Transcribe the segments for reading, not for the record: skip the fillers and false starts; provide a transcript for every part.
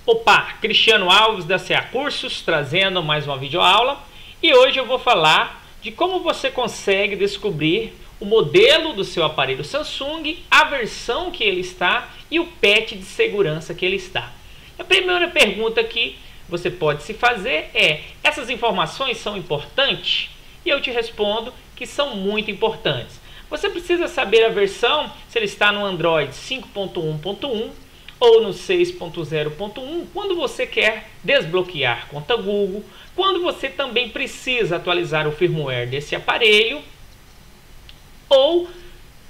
Opa, Cristiano Alves da CA Cursos, trazendo mais uma videoaula. E hoje eu vou falar de como você consegue descobrir o modelo do seu aparelho Samsung, a versão que ele está e o patch de segurança que ele está. A primeira pergunta que você pode se fazer é: essas informações são importantes? E eu te respondo que são muito importantes. Você precisa saber a versão, se ele está no Android 5.1.1 ou no 6.0.1, quando você quer desbloquear conta Google, quando você também precisa atualizar o firmware desse aparelho, ou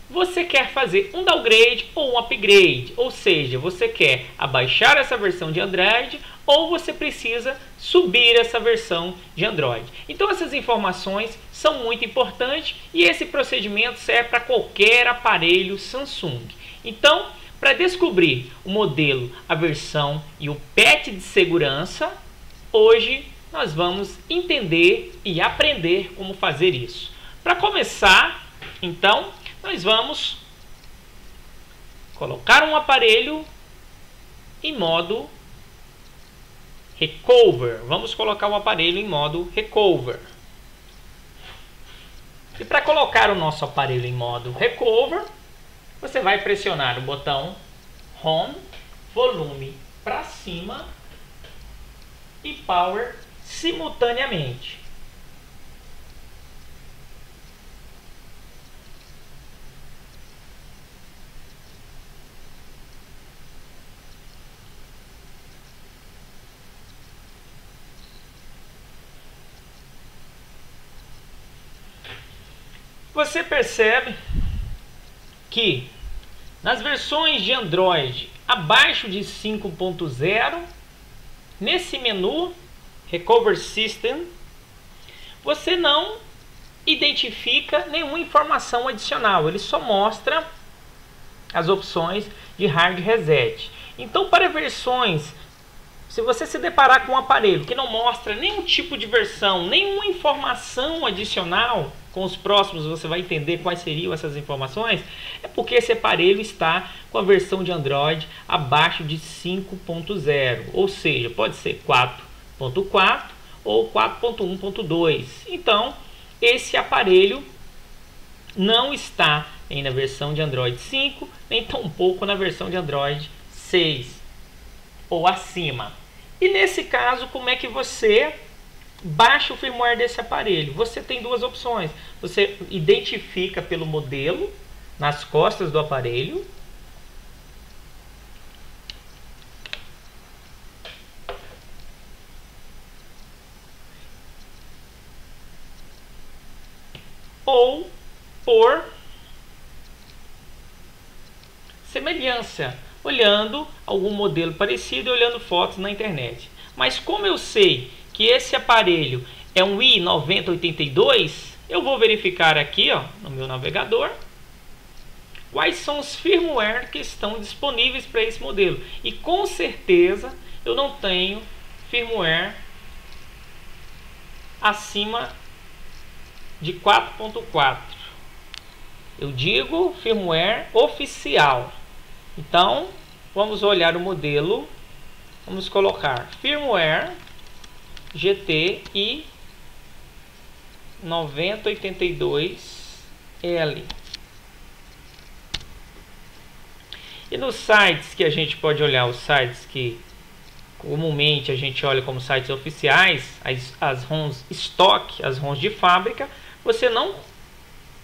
você quer fazer um downgrade ou um upgrade, ou seja, você quer abaixar essa versão de Android ou você precisa subir essa versão de Android. Então essas informações são muito importantes e esse procedimento serve para qualquer aparelho Samsung. Então, para descobrir o modelo, a versão e o patch de segurança, hoje nós vamos entender e aprender como fazer isso. Para começar, então, nós vamos colocar um aparelho em modo Recover. Vamos colocar o aparelho em modo Recover. E para colocar o nosso aparelho em modo Recover, você vai pressionar o botão Home, volume para cima e Power simultaneamente. Você percebe que nas versões de Android abaixo de 5.0, nesse menu Recover System, você não identifica nenhuma informação adicional, ele só mostra as opções de hard reset. Então, para versões, se você se deparar com um aparelho que não mostra nenhum tipo de versão, nenhuma informação adicional, com os próximos você vai entender quais seriam essas informações, é porque esse aparelho está com a versão de Android abaixo de 5.0, ou seja, pode ser 4.4 ou 4.1.2. Então, esse aparelho não está nem na versão de Android 5, nem tampouco na versão de Android 6 ou acima. E nesse caso, como é que você baixa o firmware desse aparelho? Você tem duas opções. Você identifica pelo modelo nas costas do aparelho, ou por semelhança, olhando algum modelo parecido e olhando fotos na internet. Mas como eu sei que esse aparelho é um i9082, eu vou verificar aqui, ó, no meu navegador quais são os firmware que estão disponíveis para esse modelo. E com certeza eu não tenho firmware acima de 4.4. Eu digo firmware oficial. Então, vamos olhar o modelo. Vamos colocar firmware GTI 9082L. E nos sites que a gente pode olhar, os sites que comumente a gente olha como sites oficiais, as ROMs estoque, as ROMs de fábrica, você não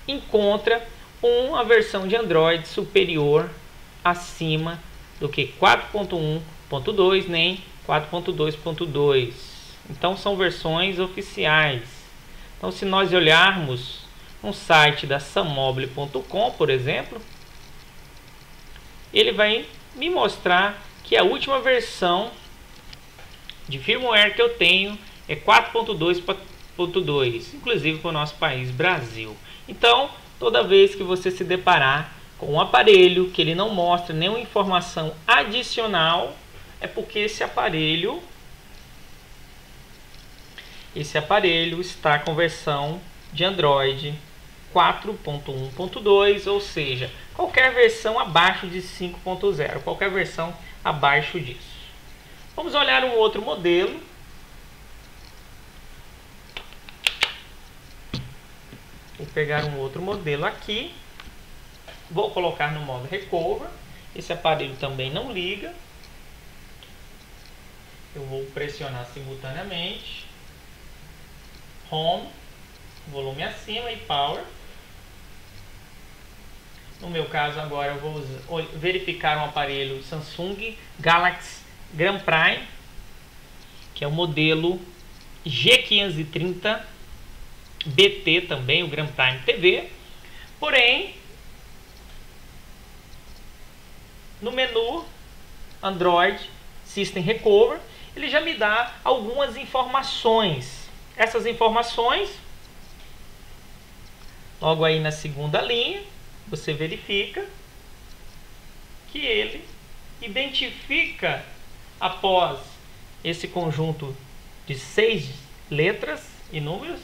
encontra uma versão de Android superior acima do que 4.1.2 nem 4.2.2. Então são versões oficiais. Então, se nós olharmos um site da Sammobile.com, por exemplo, ele vai me mostrar que a última versão de firmware que eu tenho é 4.2.2, inclusive para o nosso país, Brasil. Então, toda vez que você se deparar com um aparelho que ele não mostra nenhuma informação adicional, é porque esse aparelho está com versão de Android 4.1.2, ou seja, qualquer versão abaixo de 5.0, qualquer versão abaixo disso. Vamos olhar um outro modelo. Vou pegar um outro modelo aqui. Vou colocar no modo Recover. Esse aparelho também não liga. Eu vou pressionar simultaneamente Home, volume acima e Power. No meu caso agora eu vou verificar um aparelho Samsung Galaxy Grand Prime, que é o modelo G530 BT também, o Grand Prime TV. Porém, no menu Android System Recover, ele já me dá algumas informações. Essas informações, logo aí na segunda linha, você verifica que ele identifica, após esse conjunto de 6 letras e números,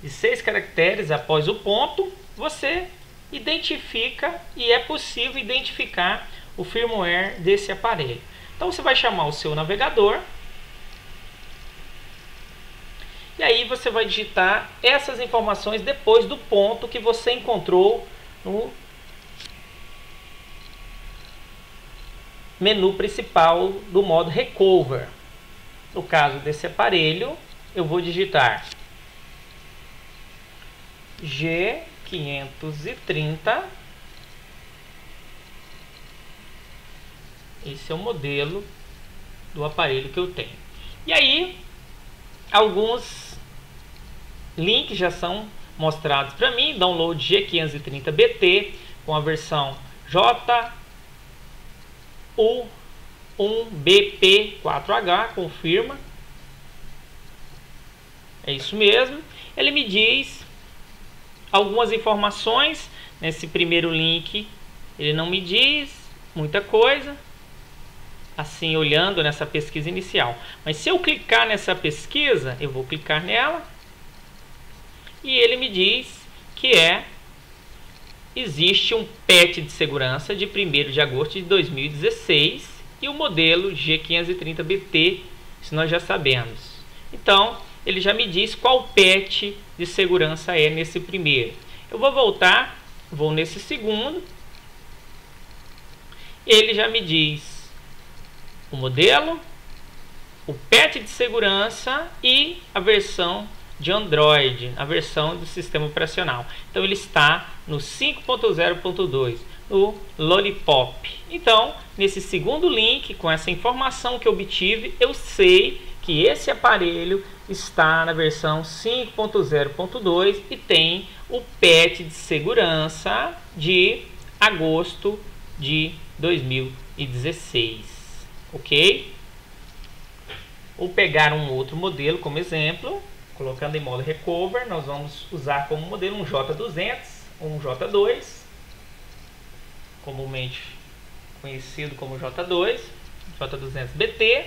de 6 caracteres após o ponto, você identifica e é possível identificar o firmware desse aparelho. Então você vai chamar o seu navegador e aí você vai digitar essas informações depois do ponto que você encontrou no menu principal do modo Recover. No caso desse aparelho, eu vou digitar G530. Esse é o modelo do aparelho que eu tenho. E aí, alguns links já são mostrados para mim. Download G530 BT com a versão JU1BP4H, confirma. É isso mesmo. Ele me diz algumas informações. Nesse primeiro link ele não me diz muita coisa, assim, olhando nessa pesquisa inicial. Mas se eu clicar nessa pesquisa, eu vou clicar nela e ele me diz que existe um patch de segurança de 1º de agosto de 2016 e o modelo G530 BT, isso nós já sabemos. Então, ele já me diz qual patch de segurança é nesse primeiro. Eu vou voltar, vou nesse segundo, ele já me diz o modelo, o patch de segurança e a versão de Android, a versão do sistema operacional. Então ele está no 5.0.2, no Lollipop. Então, nesse segundo link, com essa informação que eu obtive, eu sei que esse aparelho está na versão 5.0.2 e tem o patch de segurança de agosto de 2016. Ok? Vou pegar um outro modelo como exemplo. Colocando em modo Recover, nós vamos usar como modelo um J200 ou um J2, comumente conhecido como J2, J200 BT.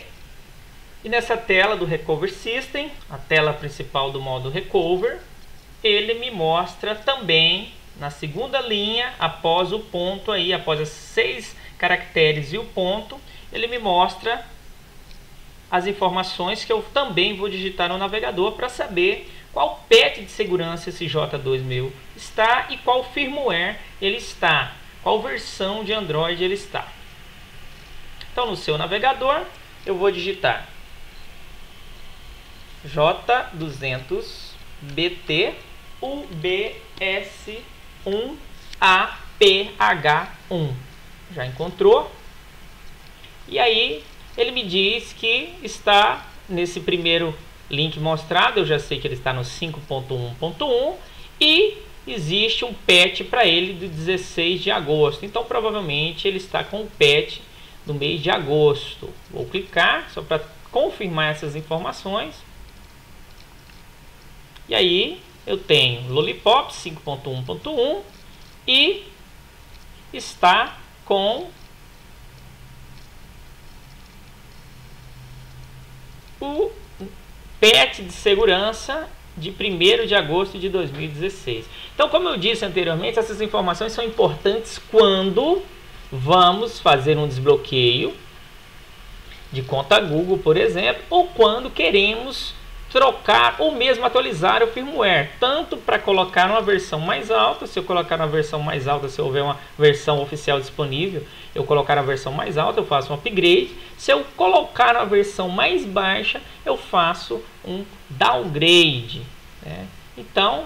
E nessa tela do Recover System, a tela principal do modo Recover, ele me mostra também na segunda linha, após o ponto aí, após as 6 caracteres e o ponto, ele me mostra as informações que eu também vou digitar no navegador para saber qual patch de segurança esse J2 meu está e qual firmware ele está, qual versão de Android ele está. Então, no seu navegador, eu vou digitar J200BT UBS1APH1. Já encontrou? E aí ele me diz que está nesse primeiro link mostrado, eu já sei que ele está no 5.1.1 e existe um patch para ele de 16 de agosto. Então provavelmente ele está com o patch do mês de agosto. Vou clicar só para confirmar essas informações. E aí eu tenho Lollipop 5.1.1 e está com o patch de segurança de 1º de agosto de 2016. Então, como eu disse anteriormente, essas informações são importantes quando vamos fazer um desbloqueio de conta Google, por exemplo, ou quando queremos trocar ou mesmo atualizar o firmware, tanto para colocar uma versão mais alta. Se eu colocar uma versão mais alta, se houver uma versão oficial disponível, eu colocar a versão mais alta, eu faço um upgrade. Se eu colocar uma versão mais baixa, eu faço um downgrade, né? Então,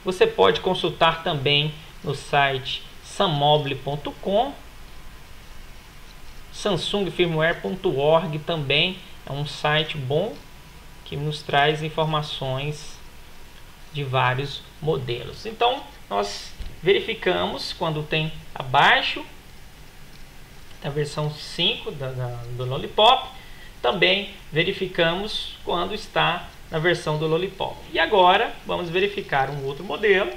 você pode consultar também no site sunmobile.com, samsungfirmware.org também é um site bom que nos traz informações de vários modelos. Então, nós verificamos quando tem abaixo da versão 5 do Lollipop. Também verificamos quando está na versão do Lollipop. E agora, vamos verificar um outro modelo.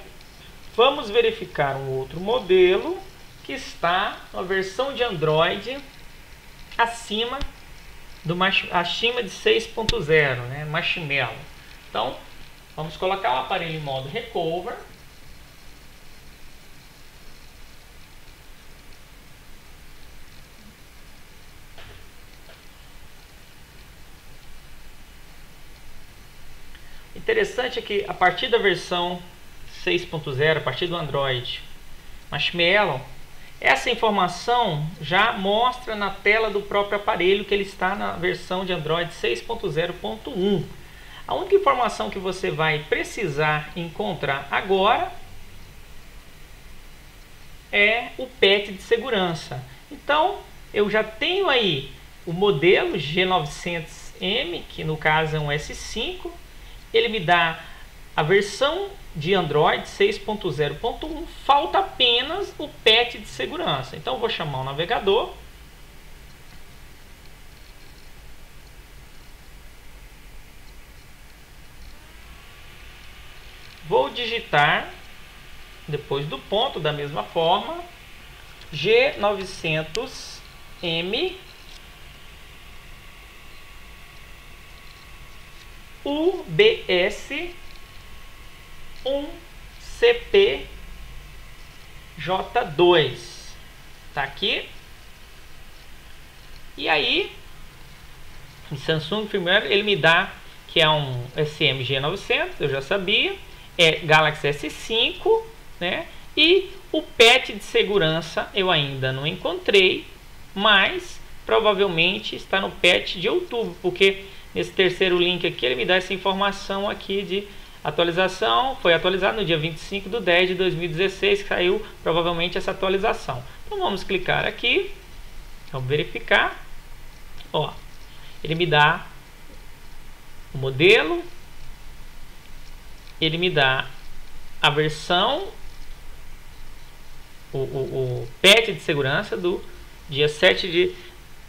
Vamos verificar um outro modelo que está na versão de Android acima de 6.0, né? Marshmallow. Então, vamos colocar o aparelho em modo Recover. Interessante é que a partir da versão 6.0, a partir do Android Marshmallow, essa informação já mostra na tela do próprio aparelho que ele está na versão de Android 6.0.1. A única informação que você vai precisar encontrar agora é o patch de segurança. Então, eu já tenho aí o modelo G900M, que no caso é um S5. Ele me dá a versão de Android 6.0.1, falta apenas o patch de segurança. Então eu vou chamar o navegador. Vou digitar, depois do ponto, da mesma forma, G900M UBS 1CPJ2. Tá aqui. E aí, em Samsung Firmware, ele me dá que é um SMG900, eu já sabia, é Galaxy S5, né? E o patch de segurança eu ainda não encontrei, mas provavelmente está no patch de outubro, porque nesse terceiro link aqui ele me dá essa informação aqui de atualização. Foi atualizado no dia 25/10/2016, que saiu provavelmente essa atualização. Então vamos clicar aqui, vamos verificar. Ó, ele me dá o modelo, ele me dá a versão, o patch de segurança do dia 7 de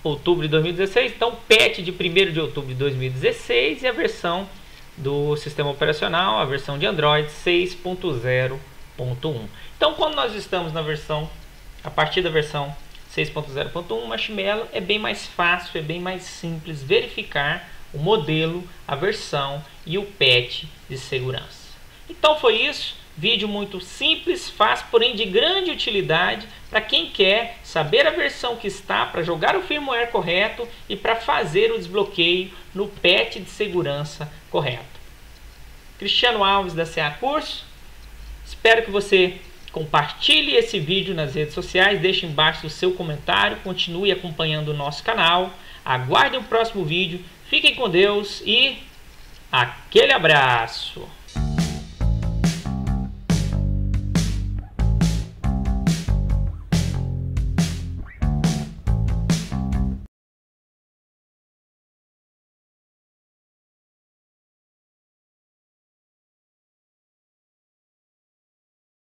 outubro de 2016. Então, patch de 1º de outubro de 2016 e a versão do sistema operacional, a versão de Android 6.0.1. Então, quando nós estamos na versão, a partir da versão 6.0.1, Marshmallow, é bem mais fácil, é bem mais simples verificar o modelo, a versão e o patch de segurança. Então foi isso, vídeo muito simples, fácil, porém de grande utilidade para quem quer saber a versão que está, para jogar o firmware correto e para fazer o desbloqueio no patch de segurança correto. Cristiano Alves da CA Curso, espero que você compartilhe esse vídeo nas redes sociais, deixe embaixo o seu comentário, continue acompanhando o nosso canal, aguardem o próximo vídeo, fiquem com Deus e aquele abraço!